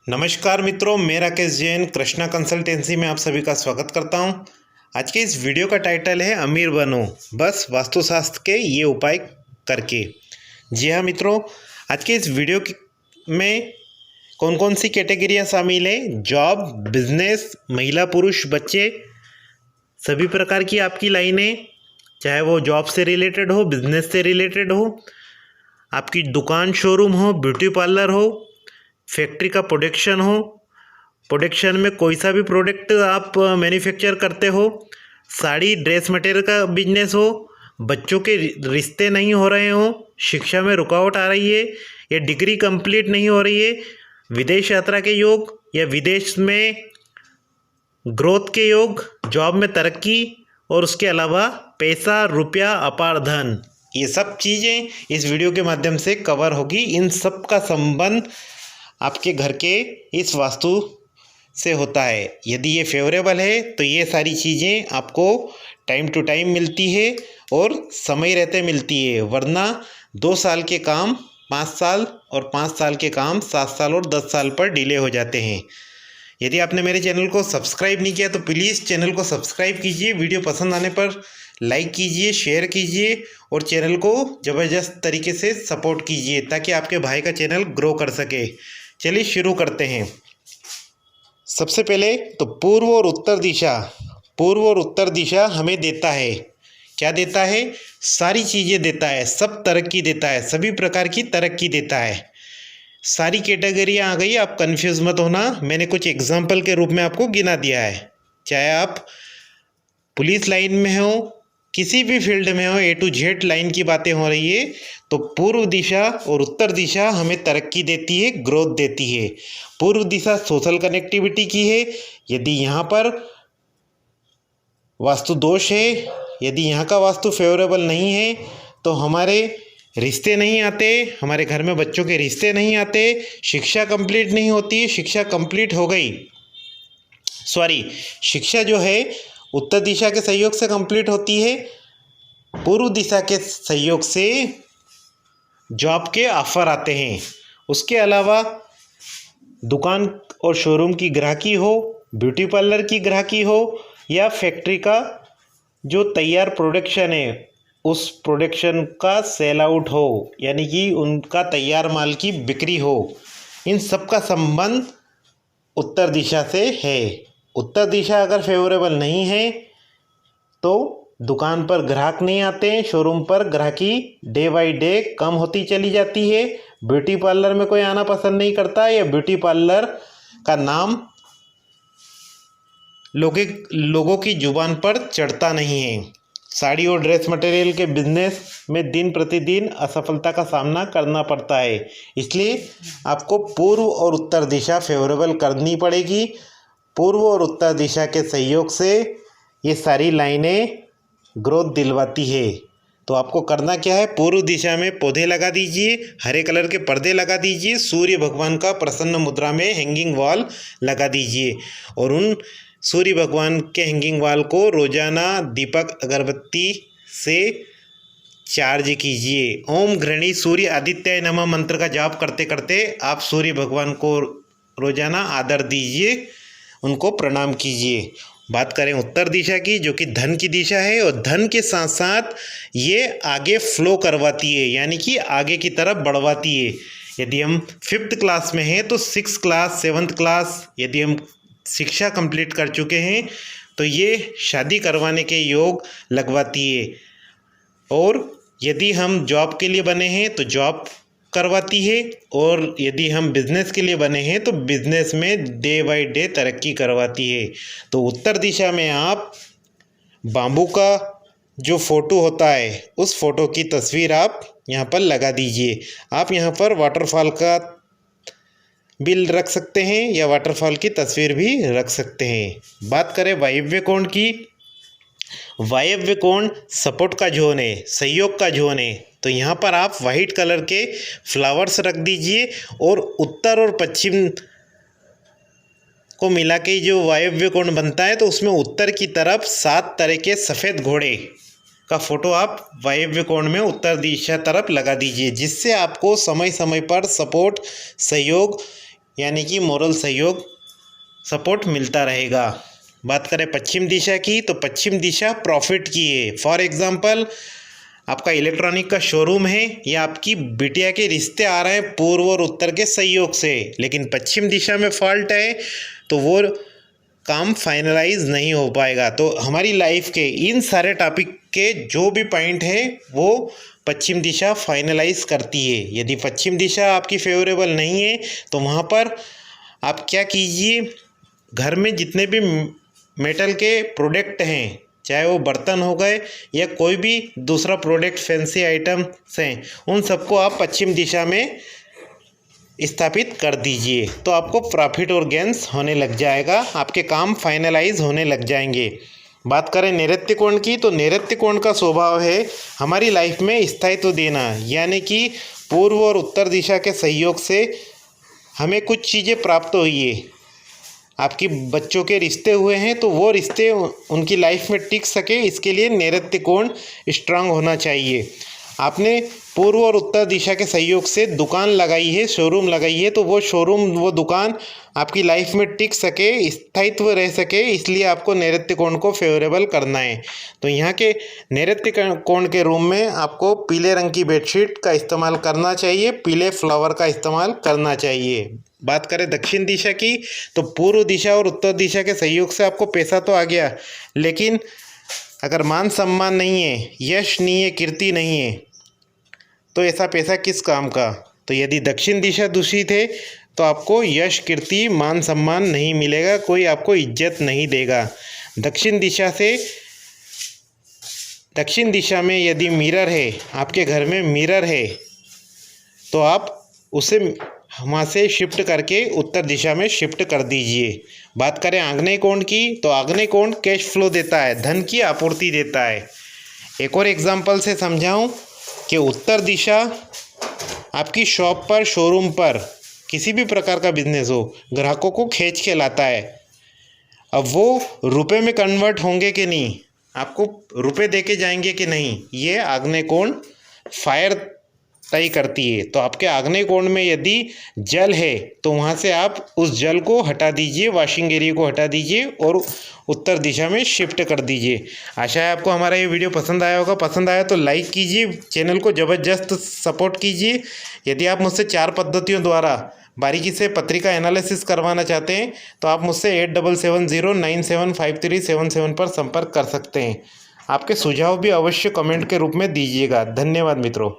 नमस्कार मित्रों, मैं राकेश जैन कृष्णा कंसल्टेंसी में आप सभी का स्वागत करता हूं। आज के इस वीडियो का टाइटल है अमीर बनो बस वास्तुशास्त्र के ये उपाय करके। जी हाँ मित्रों, आज के इस वीडियो में कौन कौन सी कैटेगरियां शामिल हैं, जॉब, बिजनेस, महिला पुरुष बच्चे, सभी प्रकार की आपकी लाइनें, चाहे वो जॉब से रिलेटेड हो, बिजनेस से रिलेटेड हो, आपकी दुकान शोरूम हो, ब्यूटी पार्लर हो, फैक्ट्री का प्रोडक्शन हो, प्रोडक्शन में कोई सा भी प्रोडक्ट आप मैन्युफैक्चर करते हो, साड़ी ड्रेस मटेरियल का बिजनेस हो, बच्चों के रिश्ते नहीं हो रहे हो, शिक्षा में रुकावट आ रही है या डिग्री कंप्लीट नहीं हो रही है, विदेश यात्रा के योग या विदेश में ग्रोथ के योग, जॉब में तरक्की और उसके अलावा पैसा, रुपया, अपार धन, ये सब चीज़ें इस वीडियो के माध्यम से कवर होगी। इन सब का संबंध आपके घर के इस वास्तु से होता है। यदि ये फेवरेबल है तो ये सारी चीज़ें आपको टाइम टू टाइम मिलती है और समय रहते मिलती है, वरना 2 साल के काम 5 साल और 5 साल के काम 7 साल और 10 साल पर डिले हो जाते हैं। यदि आपने मेरे चैनल को सब्सक्राइब नहीं किया तो प्लीज़ चैनल को सब्सक्राइब कीजिए, वीडियो पसंद आने पर लाइक कीजिए, शेयर कीजिए और चैनल को ज़बरदस्त तरीके से सपोर्ट कीजिए ताकि आपके भाई का चैनल ग्रो कर सके। चलिए शुरू करते हैं। सबसे पहले तो पूर्व और उत्तर दिशा हमें देता है। क्या देता है? सारी चीज़ें देता है, सब तरक्की देता है, सभी प्रकार की तरक्की देता है। सारी कैटेगरियाँ आ गई, आप कंफ्यूज मत होना। मैंने कुछ एग्जाम्पल के रूप में आपको गिना दिया है। चाहे आप पुलिस लाइन में हो, किसी भी फील्ड में हो, A to Z लाइन की बातें हो रही है, तो पूर्व दिशा और उत्तर दिशा हमें तरक्की देती है, ग्रोथ देती है। पूर्व दिशा सोशल कनेक्टिविटी की है। यदि यहाँ पर वास्तु दोष है, यदि यहाँ का वास्तु फेवरेबल नहीं है तो हमारे रिश्ते नहीं आते, हमारे घर में बच्चों के रिश्ते नहीं आते, शिक्षा कंप्लीट नहीं होती। शिक्षा कंप्लीट हो गई, शिक्षा जो है उत्तर दिशा के सहयोग से कंप्लीट होती है, पूर्व दिशा के सहयोग से जॉब के ऑफर आते हैं। उसके अलावा दुकान और शोरूम की ग्राहकी हो, ब्यूटी पार्लर की ग्राहकी हो या फैक्ट्री का जो तैयार प्रोडक्शन है उस प्रोडक्शन का सेल आउट हो, यानी कि उनका तैयार माल की बिक्री हो, इन सब का संबंध उत्तर दिशा से है। उत्तर दिशा अगर फेवरेबल नहीं है तो दुकान पर ग्राहक नहीं आते, शोरूम पर ग्राहकी डे बाई डे कम होती चली जाती है, ब्यूटी पार्लर में कोई आना पसंद नहीं करता या ब्यूटी पार्लर का नाम लोगों की जुबान पर चढ़ता नहीं है। साड़ी और ड्रेस मटेरियल के बिजनेस में दिन प्रतिदिन असफलता का सामना करना पड़ता है, इसलिए आपको पूर्व और उत्तर दिशा फेवरेबल करनी पड़ेगी। पूर्व और उत्तर दिशा के सहयोग से ये सारी लाइनें ग्रोथ दिलवाती है। तो आपको करना क्या है? पूर्व दिशा में पौधे लगा दीजिए, हरे कलर के पर्दे लगा दीजिए, सूर्य भगवान का प्रसन्न मुद्रा में हैंगिंग वॉल लगा दीजिए और उन सूर्य भगवान के हैंगिंग वॉल को रोजाना दीपक अगरबत्ती से चार्ज कीजिए। ओम घृणी सूर्य आदित्याय नमः मंत्र का जाप करते करते आप सूर्य भगवान को रोजाना आदर दीजिए, उनको प्रणाम कीजिए। बात करें उत्तर दिशा की, जो कि धन की दिशा है और धन के साथ साथ ये आगे फ्लो करवाती है, यानी कि आगे की तरफ बढ़वाती है। यदि हम 5th क्लास में हैं तो 6th क्लास, 7th क्लास, यदि हम शिक्षा कंप्लीट कर चुके हैं तो ये शादी करवाने के योग लगवाती है। और यदि हम जॉब के लिए बने हैं तो जॉब करवाती है और यदि हम बिज़नेस के लिए बने हैं तो बिज़नेस में डे बाय डे तरक्की करवाती है। तो उत्तर दिशा में आप बाम्बू का जो फ़ोटो होता है उस फ़ोटो की तस्वीर आप यहाँ पर लगा दीजिए। आप यहाँ पर वाटरफॉल का बिल रख सकते हैं या वाटरफॉल की तस्वीर भी रख सकते हैं। बात करें वायव्य कोण की, वायव्य कोण सपोर्ट का जोन है, सहयोग का जोन है, तो यहाँ पर आप वाइट कलर के फ्लावर्स रख दीजिए और उत्तर और पश्चिम को मिला के जो वायव्य कोण बनता है तो उसमें उत्तर की तरफ 7 तरह के सफ़ेद घोड़े का फोटो आप वायव्य कोण में उत्तर दिशा तरफ लगा दीजिए, जिससे आपको समय समय पर सपोर्ट, सहयोग यानी कि मोरल सहयोग सपोर्ट मिलता रहेगा। बात करें पश्चिम दिशा की, तो पश्चिम दिशा प्रॉफिट की है। फॉर एग्जांपल, आपका इलेक्ट्रॉनिक का शोरूम है या आपकी बिटिया के रिश्ते आ रहे हैं पूर्व और उत्तर के सहयोग से, लेकिन पश्चिम दिशा में फॉल्ट है तो वो काम फाइनलाइज नहीं हो पाएगा। तो हमारी लाइफ के इन सारे टॉपिक के जो भी पॉइंट है वो पश्चिम दिशा फाइनलाइज करती है। यदि पश्चिम दिशा आपकी फेवरेबल नहीं है तो वहाँ पर आप क्या कीजिए, घर में जितने भी मेटल के प्रोडक्ट हैं, चाहे वो बर्तन हो गए या कोई भी दूसरा प्रोडक्ट फैंसी आइटम्स हैं, उन सबको आप पश्चिम दिशा में स्थापित कर दीजिए। तो आपको प्रॉफिट और गेंस होने लग जाएगा, आपके काम फाइनलाइज होने लग जाएंगे। बात करें नैऋत्य कोण की, तो नैऋत्य कोण का स्वभाव है हमारी लाइफ में स्थायित्व देना, यानी कि पूर्व और उत्तर दिशा के सहयोग से हमें कुछ चीज़ें प्राप्त हुई है। आपकी बच्चों के रिश्ते हुए हैं तो वो रिश्ते उनकी लाइफ में टिक सके, इसके लिए नैऋत्य कोण स्ट्रांग होना चाहिए। आपने पूर्व और उत्तर दिशा के सहयोग से दुकान लगाई है, शोरूम लगाई है, तो वो शोरूम वो दुकान आपकी लाइफ में टिक सके, स्थायित्व रह सके, इसलिए आपको नैऋत्य कोण को फेवरेबल करना है। तो यहाँ के नैऋत्य कोण के रूम में आपको पीले रंग की बेडशीट का इस्तेमाल करना चाहिए, पीले फ्लावर का इस्तेमाल करना चाहिए। बात करें दक्षिण दिशा की, तो पूर्व दिशा और उत्तर दिशा के सहयोग से आपको पैसा तो आ गया, लेकिन अगर मान सम्मान नहीं है, यश नहीं है, कीर्ति नहीं है, तो ऐसा पैसा किस काम का। तो यदि दक्षिण दिशा दूषित है तो आपको यश, कीर्ति, मान सम्मान नहीं मिलेगा, कोई आपको इज्जत नहीं देगा। दक्षिण दिशा में यदि मिरर है, आपके घर में मिरर है, तो आप उसे वहाँ से शिफ्ट करके उत्तर दिशा में शिफ्ट कर दीजिए। बात करें आग्नेय कोण की, तो आग्नेय कोण कैश फ्लो देता है, धन की आपूर्ति देता है। एक और एग्जांपल से समझाऊं कि उत्तर दिशा आपकी शॉप पर, शोरूम पर, किसी भी प्रकार का बिजनेस हो, ग्राहकों को खींच के लाता है। अब वो रुपए में कन्वर्ट होंगे कि नहीं, आपको रुपए दे के जाएंगे कि नहीं, ये आग्नेय कोण फायर तय करती है। तो आपके आग्नेय कोण में यदि जल है तो वहाँ से आप उस जल को हटा दीजिए, वॉशिंग एरिया को हटा दीजिए और उत्तर दिशा में शिफ्ट कर दीजिए। आशा है आपको हमारा ये वीडियो पसंद आया होगा। पसंद आया तो लाइक कीजिए, चैनल को ज़बरदस्त सपोर्ट कीजिए। यदि आप मुझसे 4 पद्धतियों द्वारा बारीकी से पत्रिका एनालिसिस करवाना चाहते हैं तो आप मुझसे 8770975377 पर संपर्क कर सकते हैं। आपके सुझाव भी अवश्य कमेंट के रूप में दीजिएगा। धन्यवाद मित्रों।